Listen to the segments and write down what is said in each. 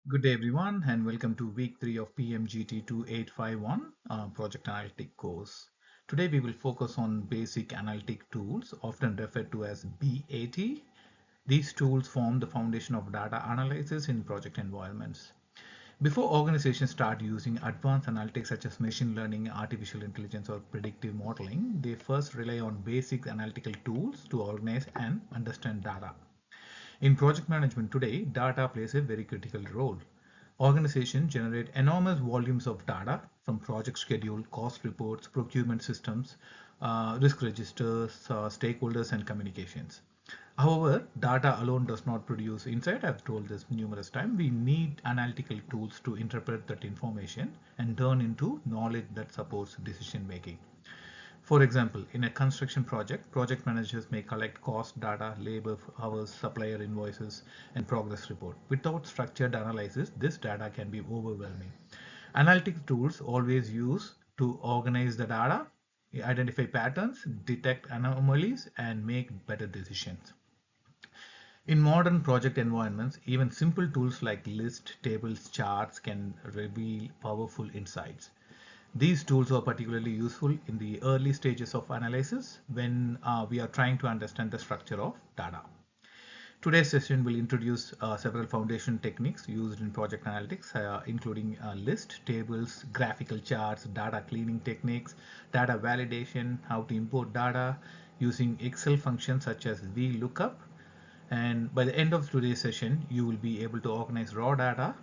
Good day, everyone, and welcome to week 3 of PMGT2851 Project Analytic course. Today, we will focus on basic analytic tools, often referred to as BAT. These tools form the foundation of data analysis in project environments. Before organizations start using advanced analytics such as machine learning, artificial intelligence, or predictive modeling, they first rely on basic analytical tools to organize and understand data. In project management today, data plays a very critical role. Organizations generate enormous volumes of data from project schedule, cost reports, procurement systems, risk registers, stakeholders, and communications. However, data alone does not produce insight. I've told this numerous times. We need analytical tools to interpret that information and turn into knowledge that supports decision making. For example, in a construction project, project managers may collect cost data, labor hours, supplier invoices, and progress report. Without structured analysis, this data can be overwhelming. Analytic tools always use to organize the data, identify patterns, detect anomalies, and make better decisions. In modern project environments, even simple tools like list, tables, charts can reveal powerful insights. These tools are particularly useful in the early stages of analysis when we are trying to understand the structure of data. Today's session will introduce several foundation techniques used in project analytics, including list, tables, graphical charts, data cleaning techniques, data validation, how to import data using Excel functions such as VLOOKUP. And by the end of today's session, you will be able to organize raw data,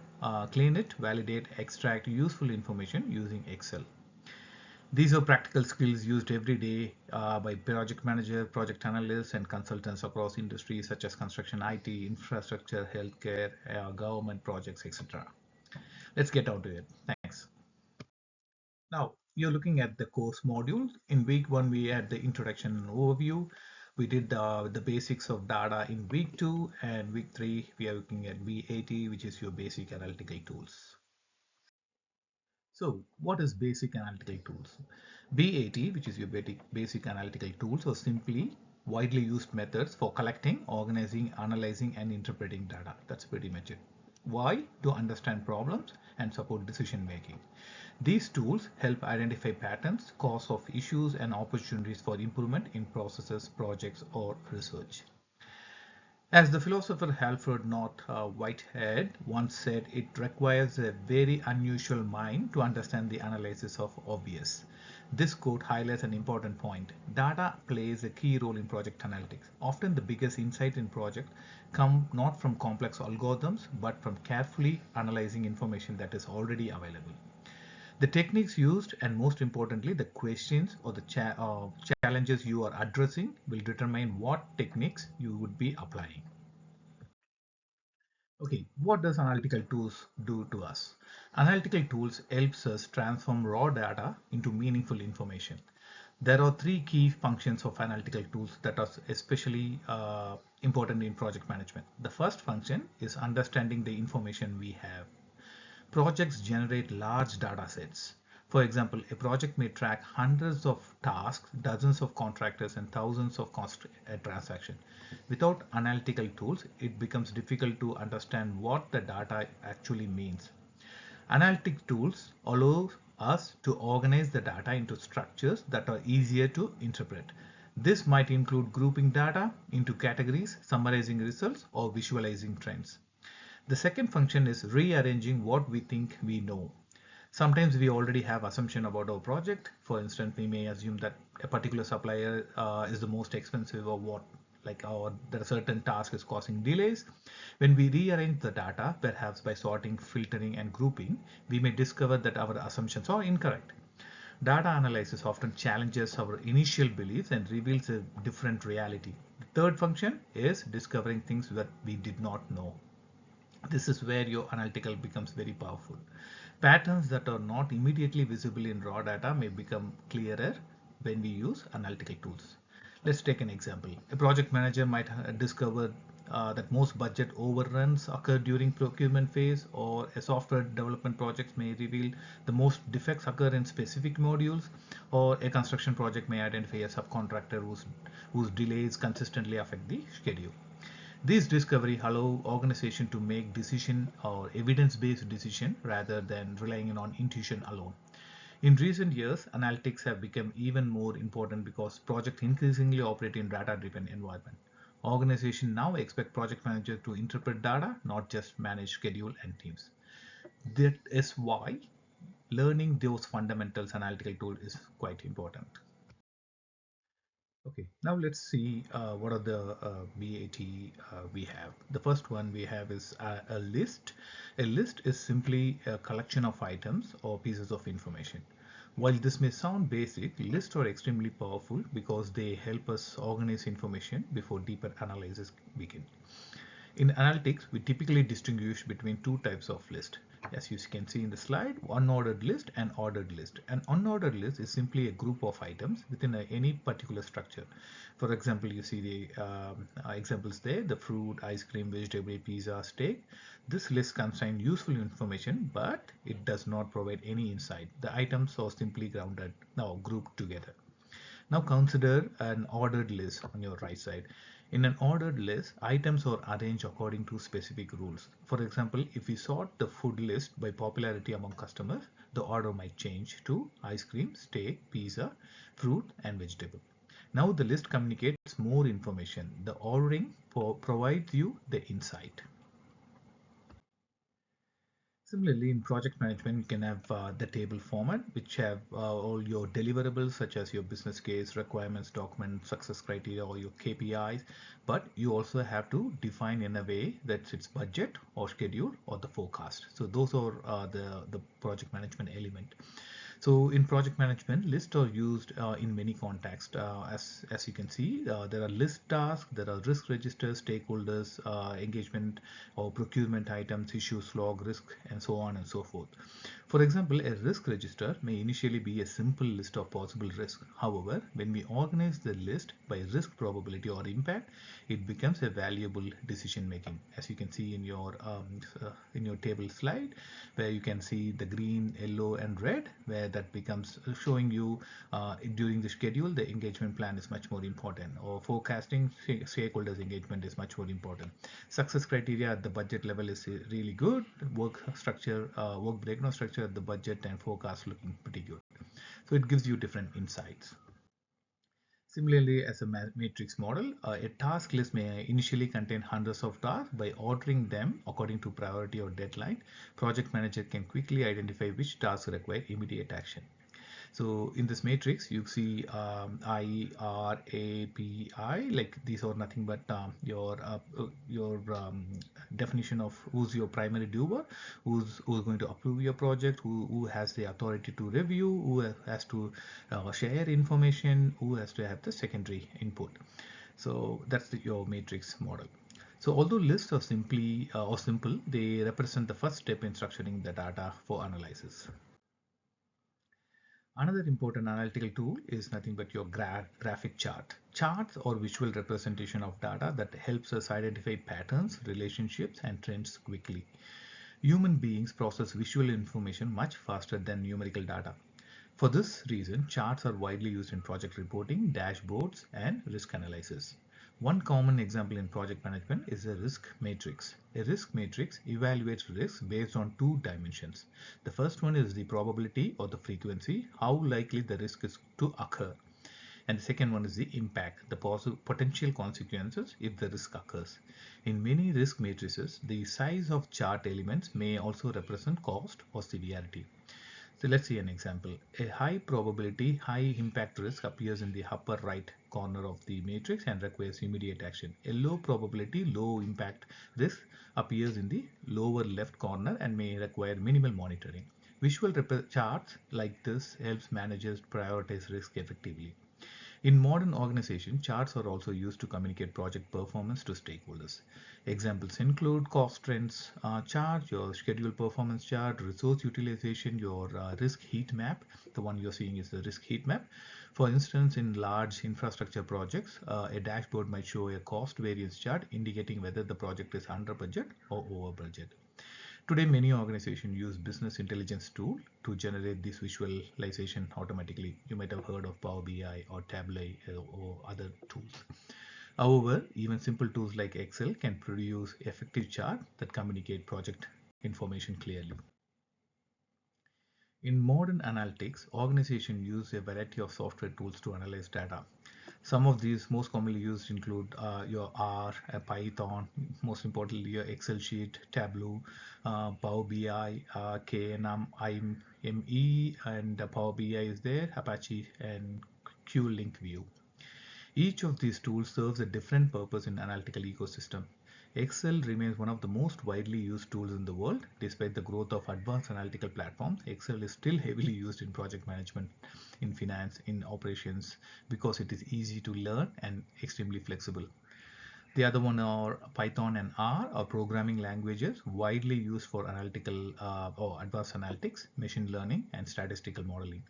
clean it, validate, extract useful information using Excel. These are practical skills used every day by project manager, project analysts, and consultants across industries such as construction, IT, infrastructure, healthcare, government projects, etc. Let's get on to it. Thanks. Now, you're looking at the course module. In week 1, we had the introduction and overview. We did the basics of data in week 2, and week 3, we are looking at V80, which is your basic analytical tools. So what is basic analytical tools? BAT, which is your basic analytical tools, or simply widely used methods for collecting, organizing, analyzing, and interpreting data. That's pretty much it. Why? To understand problems and support decision making. These tools help identify patterns, cause of issues, and opportunities for improvement in processes, projects, or research. As the philosopher Alfred North Whitehead once said, it requires a very unusual mind to understand the analysis of obvious. This quote highlights an important point. Data plays a key role in project analytics. Often the biggest insight in project come not from complex algorithms, but from carefully analyzing information that is already available. The techniques used, and most importantly, the questions or the challenges you are addressing will determine what techniques you would be applying. Okay, what does analytical tools do to us? Analytical tools helps us transform raw data into meaningful information. There are three key functions of analytical tools that are especially important in project management. The first function is understanding the information we have. Projects generate large data sets. For example, a project may track hundreds of tasks, dozens of contractors, and thousands of transactions. Without analytical tools, it becomes difficult to understand what the data actually means. Analytic tools allow us to organize the data into structures that are easier to interpret. This might include grouping data into categories, summarizing results, or visualizing trends. The second function is rearranging what we think we know. Sometimes we already have assumption about our project. For instance, we may assume that a particular supplier is the most expensive, or what, like, or that a certain task is causing delays. When we rearrange the data, perhaps by sorting, filtering, and grouping, we may discover that our assumptions are incorrect. Data analysis often challenges our initial beliefs and reveals a different reality. The third function is discovering things that we did not know. This is where your analytical becomes very powerful. Patterns that are not immediately visible in raw data may become clearer when we use analytical tools. Let's take an example. A project manager might discover that most budget overruns occur during procurement phase, or a software development project may reveal the most defects occur in specific modules, or a construction project may identify a subcontractor whose delays consistently affect the schedule. These discovery allow organization to make decision or evidence-based decision rather than relying on intuition alone. In recent years, analytics have become even more important because projects increasingly operate in data-driven environment. Organizations now expect project managers to interpret data, not just manage schedule and teams. That is why learning those fundamentals analytical tool is quite important. Okay, now let's see what are the BAT we have. The first one we have is a list. A list is simply a collection of items or pieces of information. While this may sound basic, lists are extremely powerful because they help us organize information before deeper analysis begin. In analytics, we typically distinguish between two types of list. As you can see in the slide, unordered list and ordered list. An unordered list is simply a group of items within any particular structure. For example, you see the examples there, the fruit, ice cream, vegetable, pizza, steak. This list contains useful information, but it does not provide any insight. The items are simply grounded, now grouped together. Now consider an ordered list on your right side. In an ordered list, items are arranged according to specific rules. For example, if we sort the food list by popularity among customers, the order might change to ice cream, steak, pizza, fruit, and vegetable. Now the list communicates more information. The ordering provides you the insight. Similarly, in project management, you can have the table format, which have all your deliverables, such as your business case, requirements, document, success criteria, or your KPIs. But you also have to define in a way that it's budget or schedule or the forecast. So those are the project management element. So in project management, lists are used in many contexts. As you can see, there are list tasks, there are risk registers, stakeholders, engagement or procurement items, issues, log, risk, and so on and so forth. For example, a risk register may initially be a simple list of possible risks. However, when we organize the list by risk probability or impact, it becomes a valuable decision making. As you can see in your table slide, where you can see the green, yellow, and red, where that becomes showing you during the schedule the engagement plan is much more important, or forecasting stakeholders engagement is much more important. Success criteria at the budget level is really good. Work structure, work breakdown structure at the budget and forecast looking pretty good. So it gives you different insights. Similarly, as a matrix model, a task list may initially contain hundreds of tasks. By ordering them according to priority or deadline, project manager can quickly identify which tasks require immediate action. So in this matrix, you see I, R, A, P, I, like these are nothing but your definition of who's your primary doer, who's going to approve your project, who has the authority to review, who has to share information, who has to have the secondary input. So that's your matrix model. So although lists are simply or simple, they represent the first step in structuring the data for analysis. Another important analytical tool is nothing but your graphic chart. Charts or visual representation of data that helps us identify patterns, relationships, and trends quickly. Human beings process visual information much faster than numerical data. For this reason, charts are widely used in project reporting, dashboards, and risk analysis. One common example in project management is a risk matrix. A risk matrix evaluates risks based on two dimensions. The first one is the probability or the frequency, how likely the risk is to occur. And the second one is the impact, the potential consequences if the risk occurs. In many risk matrices, the size of chart elements may also represent cost or severity. So let's see an example. A high probability, high impact risk appears in the upper right corner of the matrix and requires immediate action. A low probability, low impact risk appears in the lower left corner and may require minimal monitoring. Visual charts like this helps managers prioritize risk effectively. In modern organizations, charts are also used to communicate project performance to stakeholders. Examples include cost trends chart, your schedule performance chart, resource utilization, your risk heat map. The one you're seeing is the risk heat map. For instance, in large infrastructure projects, a dashboard might show a cost variance chart indicating whether the project is under budget or over budget. Today, many organizations use business intelligence tool to generate this visualization automatically. You might have heard of Power BI or Tableau or other tools. However, even simple tools like Excel can produce effective charts that communicate project information clearly. In modern analytics, organizations use a variety of software tools to analyze data. Some of these most commonly used include your R, Python, most importantly your Excel sheet, Tableau, Power BI, KNM, IME, and Power BI is there, Apache, and QLink View. Each of these tools serves a different purpose in analytical ecosystem. Excel remains one of the most widely used tools in the world. Despite the growth of advanced analytical platforms, Excel is still heavily used in project management, in finance, in operations, because it is easy to learn and extremely flexible. The other one are Python and R are programming languages widely used for analytical or advanced analytics, machine learning, and statistical modeling.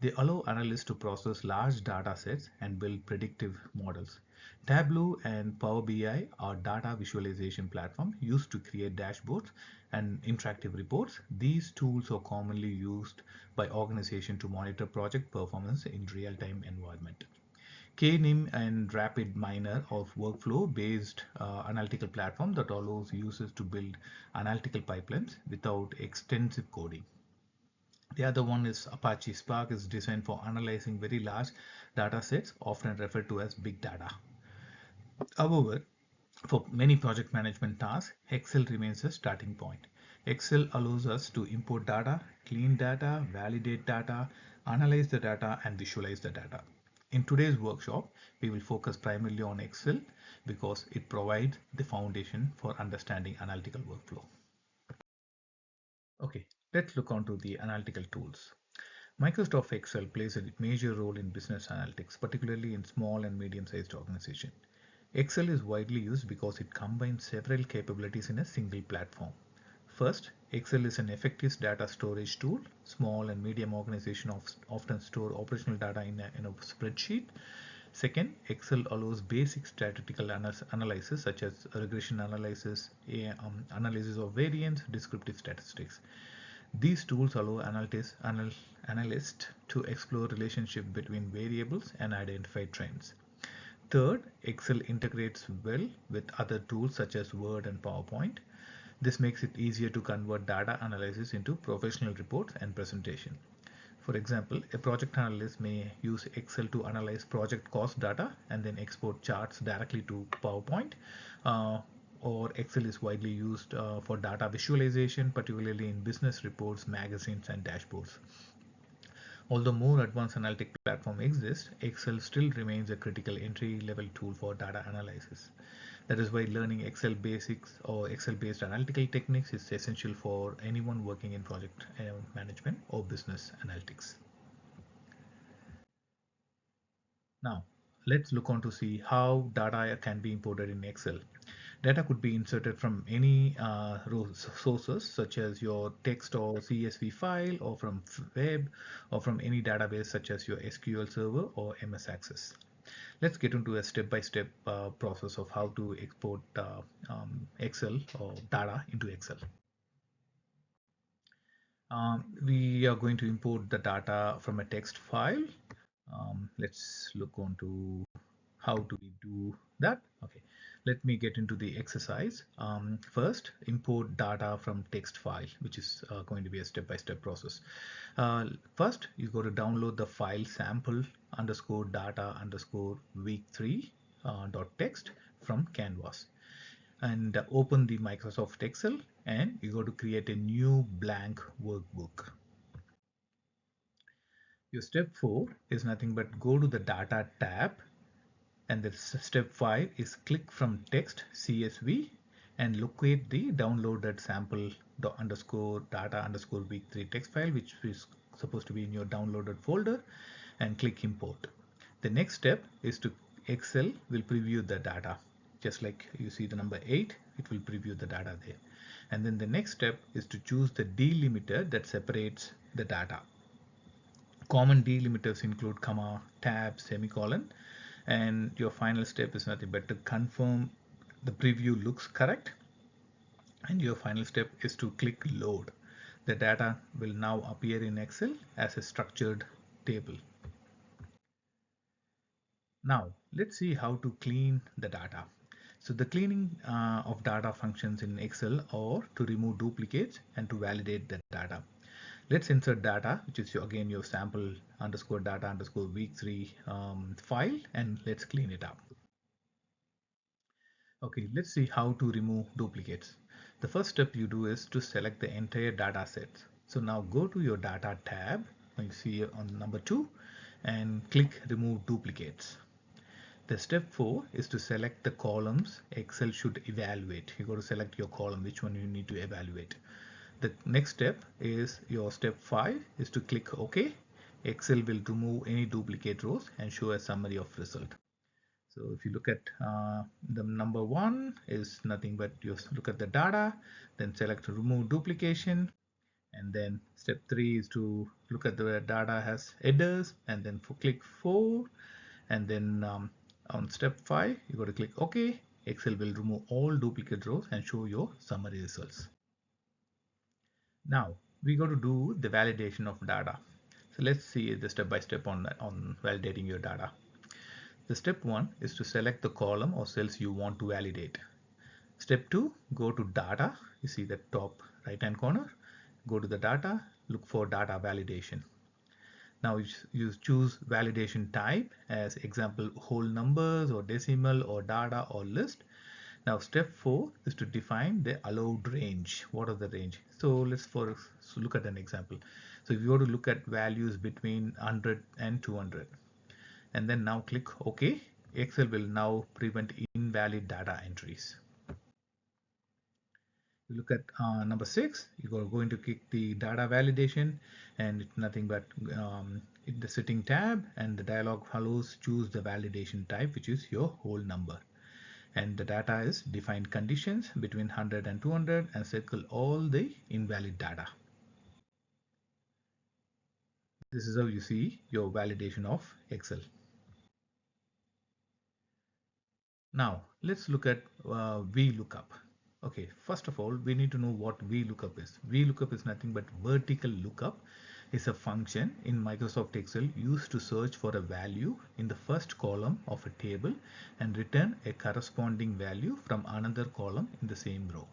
They allow analysts to process large data sets and build predictive models. Tableau and Power BI are data visualization platforms used to create dashboards and interactive reports. These tools are commonly used by organizations to monitor project performance in real-time environment. KNIM and Rapid Miner of workflow-based analytical platform that allows users to build analytical pipelines without extensive coding. The other one is Apache Spark is designed for analyzing very large data sets, often referred to as big data. However, for many project management tasks, Excel remains a starting point. Excel allows us to import data, clean data, validate data, analyze the data, and visualize the data. In today's workshop, we will focus primarily on Excel because it provides the foundation for understanding analytical workflow. Okay, let's look onto the analytical tools. Microsoft Excel plays a major role in business analytics, particularly in small and medium-sized organizations. Excel is widely used because it combines several capabilities in a single platform. First, Excel is an effective data storage tool. Small and medium organizations often store operational data in a spreadsheet. Second, Excel allows basic statistical analysis such as regression analysis, analysis of variance, descriptive statistics. These tools allow analysts to explore relationship between variables and identify trends. Third, Excel integrates well with other tools such as Word and PowerPoint. This makes it easier to convert data analysis into professional reports and presentation. For example, a project analyst may use Excel to analyze project cost data and then export charts directly to PowerPoint. Or Excel is widely used for data visualization, particularly in business reports, magazines, and dashboards. Although more advanced analytic platform exists, Excel still remains a critical entry-level tool for data analysis. That is why learning Excel basics or Excel-based analytical techniques is essential for anyone working in project management or business analytics. Now, let's look on to see how data can be imported in Excel. Data could be inserted from any sources such as your text or CSV file, or from web, or from any database such as your SQL Server or MS Access. Let's get into a step-by-step process of how to export Excel or data into Excel. We are going to import the data from a text file. Let's look on to how do we do that. Okay, let me get into the exercise. First, import data from text file, which is going to be a step-by-step process. First, you go to download the file sample underscore data underscore week3 dot text from Canvas, and open the Microsoft Excel, and you go to create a new blank workbook. Your step 4 is nothing but go to the data tab, and the step 5 is click from text CSV and locate the downloaded sample underscore data underscore week3 text file, which is supposed to be in your downloaded folder, and click import. The next step is to Excel will preview the data. Just like you see the number 8, it will preview the data there. And then the next step is to choose the delimiter that separates the data. Common delimiters include comma, tab, semicolon, and your final step is nothing but to confirm the preview looks correct, and your final step is to click load. The data will now appear in Excel as a structured table. Now let's see how to clean the data. So the cleaning of data functions in Excel are to remove duplicates and to validate the data. Let's insert data, which is again your sample underscore data underscore week 3 file, and let's clean it up. Okay, let's see how to remove duplicates. The first step you do is to select the entire data set. So now go to your data tab, you see on number 2, and click remove duplicates. The step 4 is to select the columns Excel should evaluate. You got to select your column, which one you need to evaluate. The next step is your step 5 is to click OK. Excel will remove any duplicate rows and show a summary of result. So if you look at the number 1 is nothing but you look at the data, then select remove duplication, and then step 3 is to look at the data has headers, and then click 4, and then on step 5 you got to click OK. Excel will remove all duplicate rows and show your summary results. Now we got to do the validation of data. So let's see the step by step on validating your data. The step 1 is to select the column or cells you want to validate. Step 2, go to data. You see the top right hand corner. Go to the data, look for data validation. Now you choose validation type as example whole numbers or decimal or data or list. Now step 4 is to define the allowed range. What are the range? So look at an example. So if you want to look at values between 100 and 200, and then now click OK. Excel will now prevent invalid data entries. You look at number 6, you're going to click the data validation, and it's nothing but in the setting tab, and the dialog follows choose the validation type, which is your whole number, and the data is defined conditions between 100 and 200, and circle all the invalid data. This is how you see your validation of Excel. Now let's look at VLOOKUP. Okay, first of all, we need to know what VLOOKUP is. VLOOKUP is nothing but vertical lookup. Is a function in Microsoft Excel used to search for a value in the first column of a table and return a corresponding value from another column in the same row.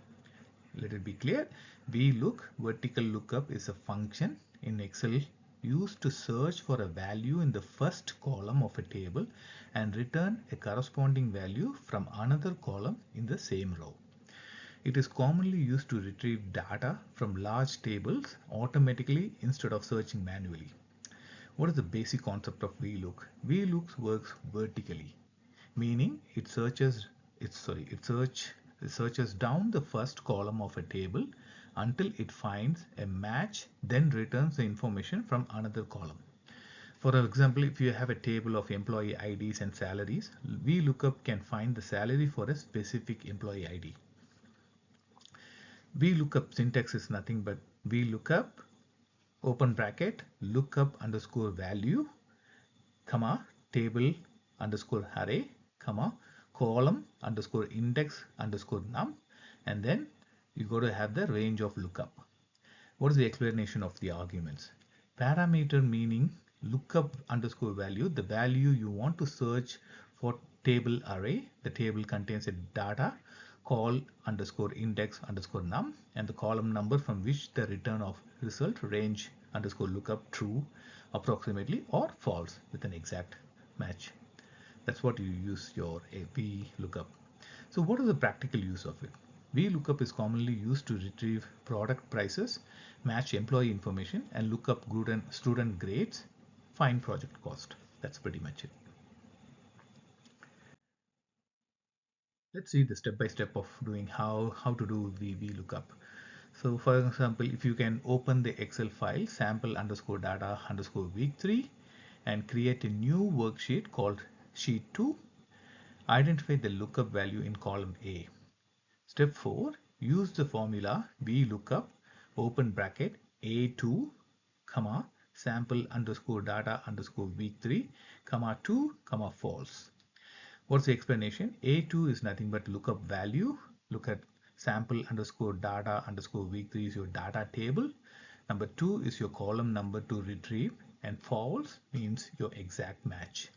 Let it be clear. VLOOK, vertical lookup, is a function in Excel used to search for a value in the first column of a table and return a corresponding value from another column in the same row. It is commonly used to retrieve data from large tables automatically instead of searching manually. What is the basic concept of VLOOK? VLOOK works vertically, meaning it searches down the first column of a table until it finds a match, then returns the information from another column. For example, if you have a table of employee IDs and salaries, VLOOKUP can find the salary for a specific employee ID. VLOOKUP syntax is nothing but VLOOKUP open bracket lookup underscore value comma table underscore array comma column underscore index underscore num, and then you got to have the range of lookup. What is the explanation of the arguments? Parameter meaning lookup underscore value, the value you want to search for table array. The table contains a data call underscore index underscore num, and the column number from which the return of result range underscore lookup true approximately or false with an exact match. That's what you use your VLOOKUP. So what is the practical use of it? VLOOKUP is commonly used to retrieve product prices, match employee information, and look up student grades, find project cost. That's pretty much it. Let's see the step by step of doing how to do the VLOOKUP. So for example, if you can open the Excel file sample underscore data underscore week 3 and create a new worksheet called sheet 2, identify the lookup value in column A. Step 4, use the formula VLOOKUP open bracket A2 comma sample underscore data underscore week 3 comma 2 comma false. What's the explanation? A2 is nothing but lookup value. Look at sample underscore data underscore week 3 is your data table. Number 2 is your column number to retrieve, and false means your exact match.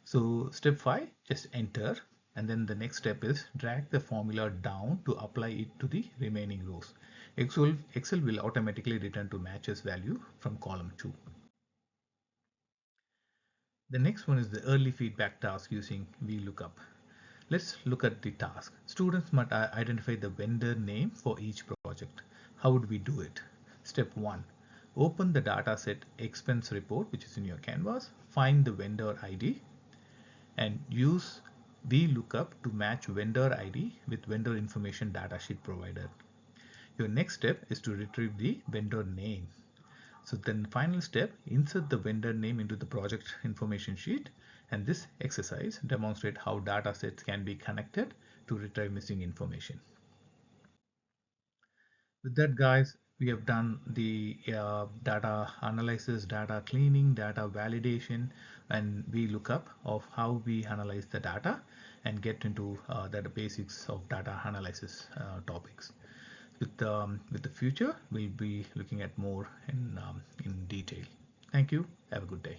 So step 5, just enter, and then the next step is drag the formula down to apply it to the remaining rows. Excel will automatically return to matches value from column 2. The next one is the early feedback task using VLOOKUP. Let's look at the task. Students must identify the vendor name for each project. How would we do it? Step 1. Open the dataset expense report, which is in your canvas. Find the vendor ID and use VLOOKUP to match vendor ID with vendor information datasheet provided. Your next step is to retrieve the vendor name. So then the final step, insert the vendor name into the project information sheet, and this exercise demonstrates how data sets can be connected to retrieve missing information. With that, guys, we have done the data analysis, data cleaning, data validation, and we look up of how we analyze the data and get into the basics of data analysis topics. With the future, we'll be looking at more in detail. Thank you. Have a good day.